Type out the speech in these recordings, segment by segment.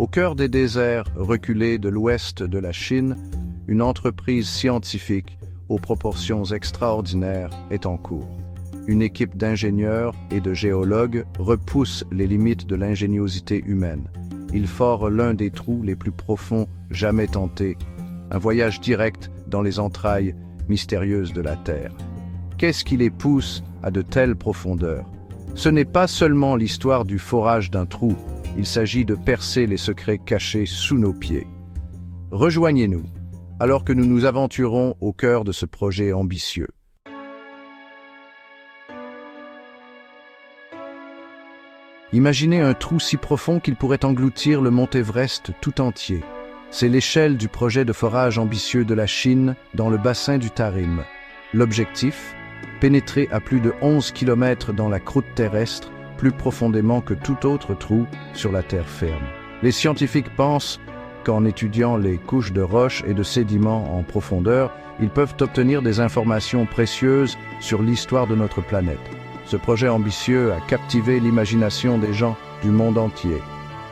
Au cœur des déserts reculés de l'ouest de la Chine, une entreprise scientifique aux proportions extraordinaires est en cours. Une équipe d'ingénieurs et de géologues repousse les limites de l'ingéniosité humaine. Ils forent l'un des trous les plus profonds jamais tentés, un voyage direct dans les entrailles mystérieuses de la Terre. Qu'est-ce qui les pousse à de telles profondeurs? Ce n'est pas seulement l'histoire du forage d'un trou, il s'agit de percer les secrets cachés sous nos pieds. Rejoignez-nous, alors que nous nous aventurons au cœur de ce projet ambitieux. Imaginez un trou si profond qu'il pourrait engloutir le mont Everest tout entier. C'est l'échelle du projet de forage ambitieux de la Chine dans le bassin du Tarim. L'objectif ? Pénétrer à plus de 11 km dans la croûte terrestre, plus profondément que tout autre trou sur la terre ferme. Les scientifiques pensent qu'en étudiant les couches de roches et de sédiments en profondeur, ils peuvent obtenir des informations précieuses sur l'histoire de notre planète. Ce projet ambitieux a captivé l'imagination des gens du monde entier.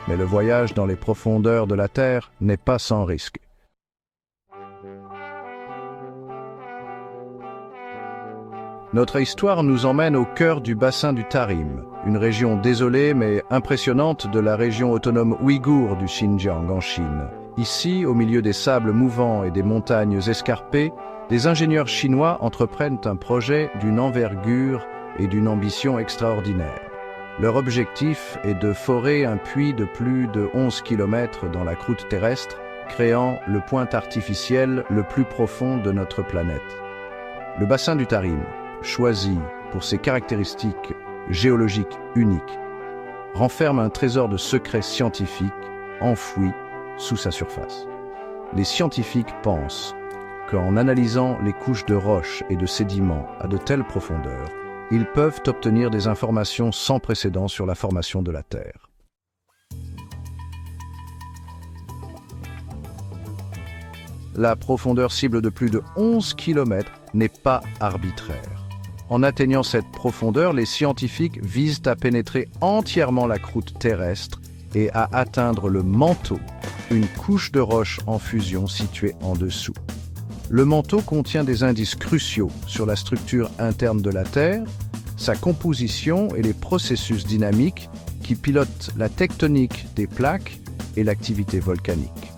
Mais le voyage dans les profondeurs de la Terre n'est pas sans risque. Notre histoire nous emmène au cœur du bassin du Tarim, une région désolée mais impressionnante de la région autonome ouïghour du Xinjiang en Chine. Ici, au milieu des sables mouvants et des montagnes escarpées, des ingénieurs chinois entreprennent un projet d'une envergure et d'une ambition extraordinaire. Leur objectif est de forer un puits de plus de 11 km dans la croûte terrestre, créant le point artificiel le plus profond de notre planète. Le bassin du Tarim, choisi pour ses caractéristiques géologiques uniques, renferme un trésor de secrets scientifiques enfouis sous sa surface. Les scientifiques pensent qu'en analysant les couches de roches et de sédiments à de telles profondeurs, ils peuvent obtenir des informations sans précédent sur la formation de la Terre. La profondeur cible de plus de 11 km n'est pas arbitraire. En atteignant cette profondeur, les scientifiques visent à pénétrer entièrement la croûte terrestre et à atteindre le manteau, une couche de roches en fusion située en dessous. Le manteau contient des indices cruciaux sur la structure interne de la Terre, sa composition et les processus dynamiques qui pilotent la tectonique des plaques et l'activité volcanique.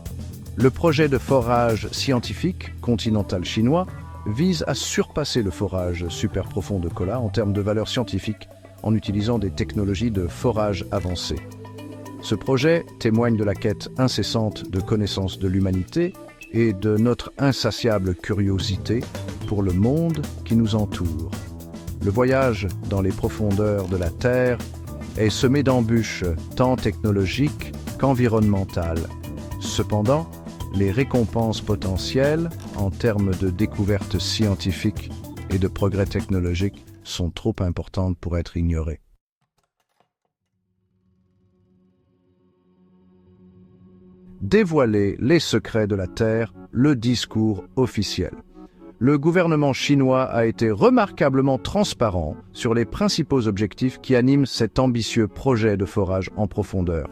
Le projet de forage scientifique continental chinois vise à surpasser le forage super profond de Kola en termes de valeur scientifique en utilisant des technologies de forage avancées. Ce projet témoigne de la quête incessante de connaissance de l'humanité et de notre insatiable curiosité pour le monde qui nous entoure. Le voyage dans les profondeurs de la Terre est semé d'embûches tant technologiques qu'environnementales. Cependant, les récompenses potentielles en termes de découvertes scientifiques et de progrès technologiques sont trop importantes pour être ignorées. Dévoiler les secrets de la Terre, le discours officiel. Le gouvernement chinois a été remarquablement transparent sur les principaux objectifs qui animent cet ambitieux projet de forage en profondeur.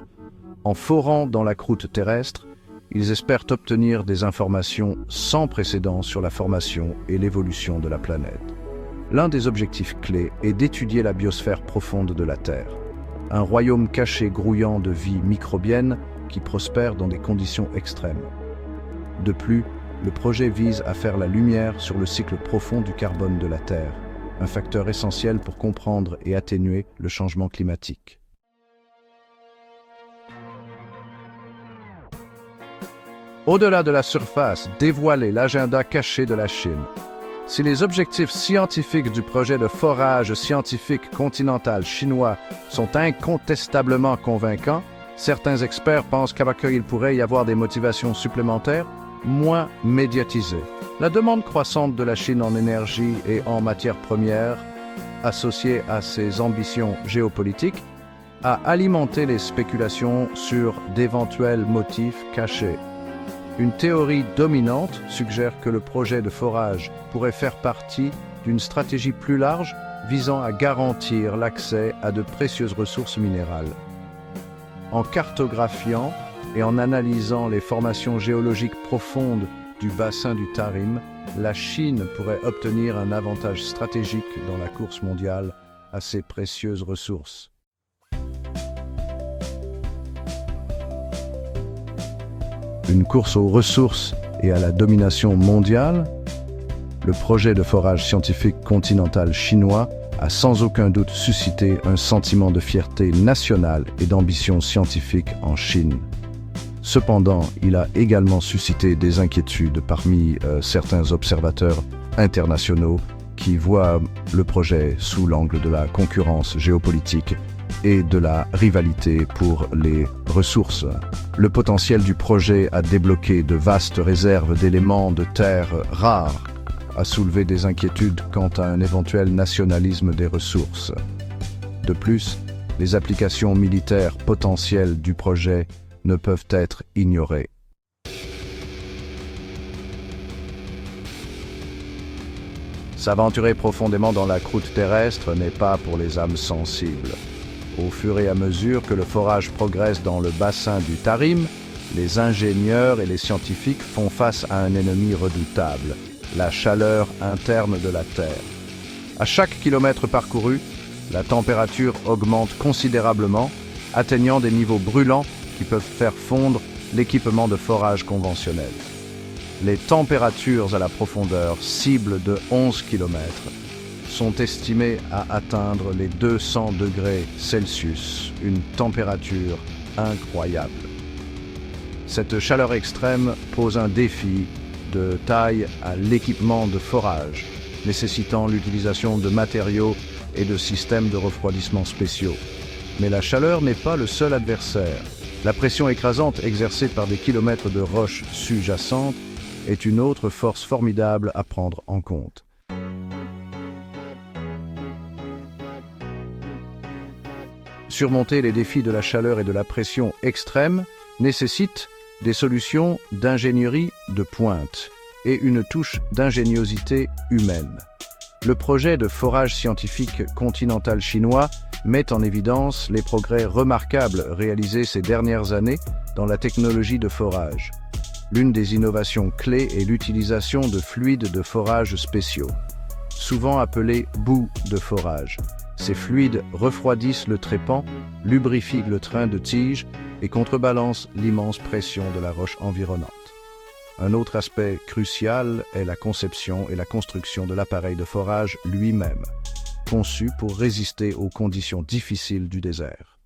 En forant dans la croûte terrestre, ils espèrent obtenir des informations sans précédent sur la formation et l'évolution de la planète. L'un des objectifs clés est d'étudier la biosphère profonde de la Terre, un royaume caché grouillant de vie microbienne qui prospère dans des conditions extrêmes. De plus, le projet vise à faire la lumière sur le cycle profond du carbone de la Terre, un facteur essentiel pour comprendre et atténuer le changement climatique. Au-delà de la surface, dévoiler l'agenda caché de la Chine. Si les objectifs scientifiques du projet de forage scientifique continental chinois sont incontestablement convaincants, certains experts pensent qu'il pourrait y avoir des motivations supplémentaires, moins médiatisées. La demande croissante de la Chine en énergie et en matières premières, associée à ses ambitions géopolitiques, a alimenté les spéculations sur d'éventuels motifs cachés. Une théorie dominante suggère que le projet de forage pourrait faire partie d'une stratégie plus large visant à garantir l'accès à de précieuses ressources minérales. En cartographiant et en analysant les formations géologiques profondes du bassin du Tarim, la Chine pourrait obtenir un avantage stratégique dans la course mondiale à ses précieuses ressources. Une course aux ressources et à la domination mondiale? Le projet de forage scientifique continental chinois a sans aucun doute suscité un sentiment de fierté nationale et d'ambition scientifique en Chine. Cependant, il a également suscité des inquiétudes parmi certains observateurs internationaux qui voient le projet sous l'angle de la concurrence géopolitique et de la rivalité pour les ressources. Le potentiel du projet à débloquer de vastes réserves d'éléments de terre rares a soulevé des inquiétudes quant à un éventuel nationalisme des ressources. De plus, les applications militaires potentielles du projet ne peuvent être ignorées. S'aventurer profondément dans la croûte terrestre n'est pas pour les âmes sensibles. Au fur et à mesure que le forage progresse dans le bassin du Tarim, les ingénieurs et les scientifiques font face à un ennemi redoutable, la chaleur interne de la Terre. À chaque kilomètre parcouru, la température augmente considérablement, atteignant des niveaux brûlants qui peuvent faire fondre l'équipement de forage conventionnel. Les températures à la profondeur cible de 11 km sont estimées à atteindre les 200 degrés Celsius, une température incroyable. Cette chaleur extrême pose un défi de taille à l'équipement de forage, nécessitant l'utilisation de matériaux et de systèmes de refroidissement spéciaux. Mais la chaleur n'est pas le seul adversaire. La pression écrasante exercée par des kilomètres de roches sous-jacentes est une autre force formidable à prendre en compte. Surmonter les défis de la chaleur et de la pression extrême nécessite des solutions d'ingénierie de pointe et une touche d'ingéniosité humaine. Le projet de forage scientifique continental chinois met en évidence les progrès remarquables réalisés ces dernières années dans la technologie de forage. L'une des innovations clés est l'utilisation de fluides de forage spéciaux, souvent appelés boues de forage. Ces fluides refroidissent le trépan, lubrifient le train de tige et contrebalancent l'immense pression de la roche environnante. Un autre aspect crucial est la conception et la construction de l'appareil de forage lui-même, conçu pour résister aux conditions difficiles du désert.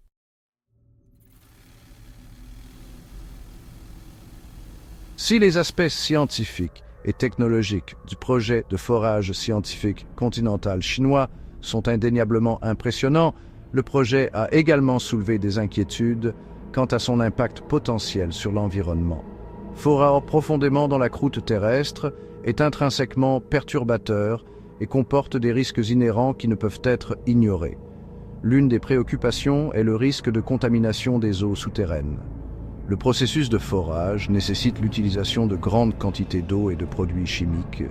Si les aspects scientifiques et technologiques du projet de forage scientifique continental chinois sont indéniablement impressionnants, le projet a également soulevé des inquiétudes quant à son impact potentiel sur l'environnement. Forer profondément dans la croûte terrestre est intrinsèquement perturbateur et comporte des risques inhérents qui ne peuvent être ignorés. L'une des préoccupations est le risque de contamination des eaux souterraines. Le processus de forage nécessite l'utilisation de grandes quantités d'eau et de produits chimiques,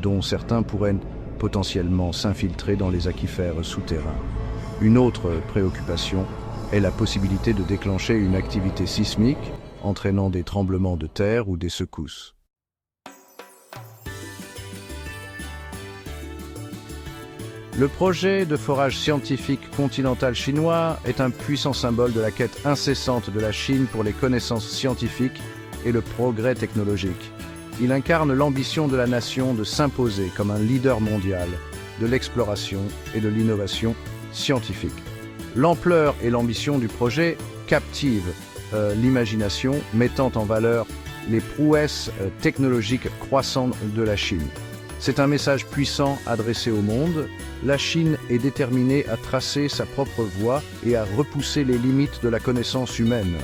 dont certains pourraient potentiellement s'infiltrer dans les aquifères souterrains. Une autre préoccupation est la possibilité de déclencher une activité sismique entraînant des tremblements de terre ou des secousses. Le projet de forage scientifique continental chinois est un puissant symbole de la quête incessante de la Chine pour les connaissances scientifiques et le progrès technologique. Il incarne l'ambition de la nation de s'imposer comme un leader mondial de l'exploration et de l'innovation scientifique. L'ampleur et l'ambition du projet captivent l'imagination, mettant en valeur les prouesses technologiques croissantes de la Chine. C'est un message puissant adressé au monde. La Chine est déterminée à tracer sa propre voie et à repousser les limites de la connaissance humaine.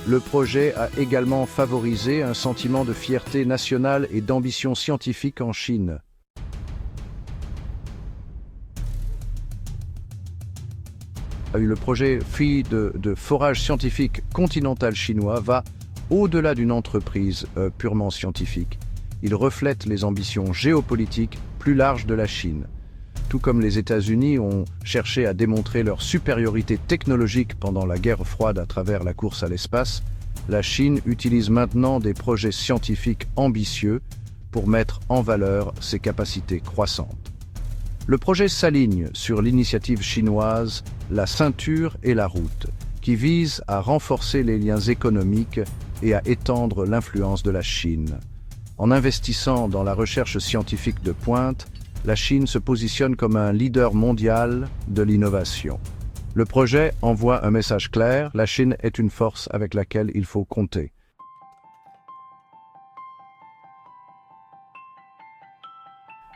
Le projet a également favorisé un sentiment de fierté nationale et d'ambition scientifique en Chine. Le projet de forage scientifique continental chinois va au-delà d'une entreprise purement scientifique. Il reflète les ambitions géopolitiques plus larges de la Chine. Tout comme les États-Unis ont cherché à démontrer leur supériorité technologique pendant la guerre froide à travers la course à l'espace, la Chine utilise maintenant des projets scientifiques ambitieux pour mettre en valeur ses capacités croissantes. Le projet s'aligne sur l'initiative chinoise La ceinture et la route, qui vise à renforcer les liens économiques et à étendre l'influence de la Chine. En investissant dans la recherche scientifique de pointe, la Chine se positionne comme un leader mondial de l'innovation. Le projet envoie un message clair: la Chine est une force avec laquelle il faut compter.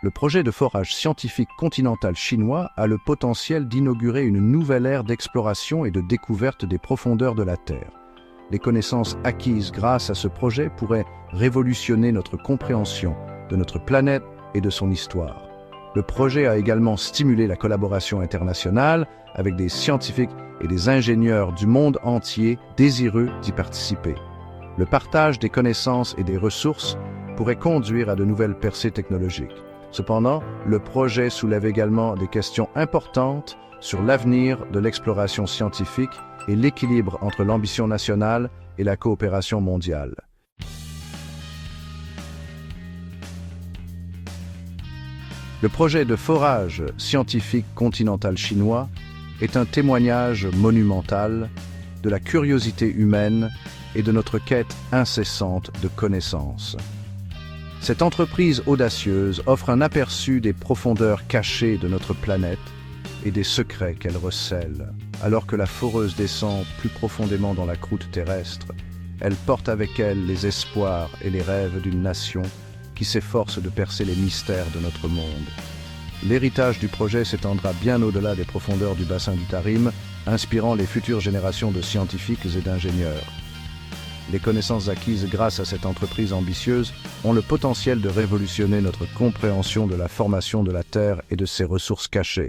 Le projet de forage scientifique continental chinois a le potentiel d'inaugurer une nouvelle ère d'exploration et de découverte des profondeurs de la Terre. Les connaissances acquises grâce à ce projet pourraient révolutionner notre compréhension de notre planète et de son histoire. Le projet a également stimulé la collaboration internationale avec des scientifiques et des ingénieurs du monde entier désireux d'y participer. Le partage des connaissances et des ressources pourrait conduire à de nouvelles percées technologiques. Cependant, le projet soulève également des questions importantes sur l'avenir de l'exploration scientifique et l'équilibre entre l'ambition nationale et la coopération mondiale. Le projet de forage scientifique continental chinois est un témoignage monumental de la curiosité humaine et de notre quête incessante de connaissances. Cette entreprise audacieuse offre un aperçu des profondeurs cachées de notre planète et des secrets qu'elle recèle. Alors que la foreuse descend plus profondément dans la croûte terrestre, elle porte avec elle les espoirs et les rêves d'une nation qui s'efforce de percer les mystères de notre monde. L'héritage du projet s'étendra bien au-delà des profondeurs du bassin du Tarim, inspirant les futures générations de scientifiques et d'ingénieurs. Les connaissances acquises grâce à cette entreprise ambitieuse ont le potentiel de révolutionner notre compréhension de la formation de la Terre et de ses ressources cachées.